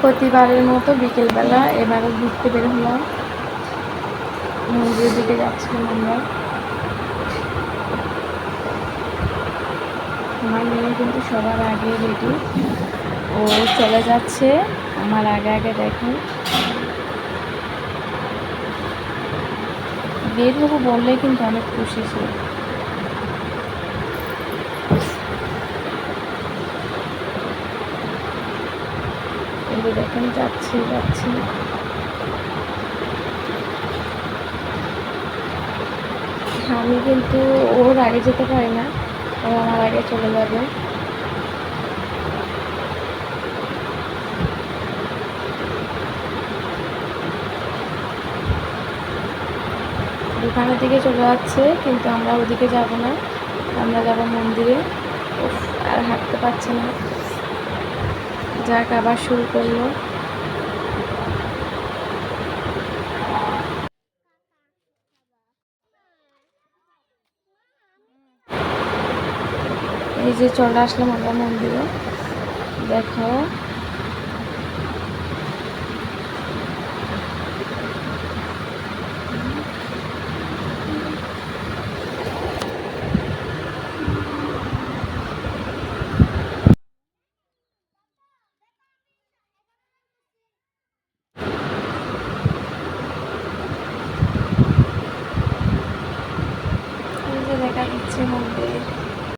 প্রতিবারের মতো বিকেলবেলা এবারও ঘুরতে বের হলাম, মন্দিরের দিকে যাচ্ছিলাম আমরা। আমার মেয়ে কিন্তু সবার আগে রেডি, ও চলে যাচ্ছে আমার আগে আগে। দেখেন বের হবো বললে কিন্তু অনেক খুশি ছিল। এই যে দেখেন যাচ্ছি যাচ্ছি। আমি কিন্তু ওর আগে যেতে পারি না, ও আমার আগে চলে যাবে। দোকানের দিকে চলে যাচ্ছে, কিন্তু আমরা ওদিকে যাব না, আমরা যাব মন্দিরে। আর হাঁটতে পারছে না, যাক আবার শুরু করলো। এই যে চলে আসলাম আমরা মন্দিরে, দেখো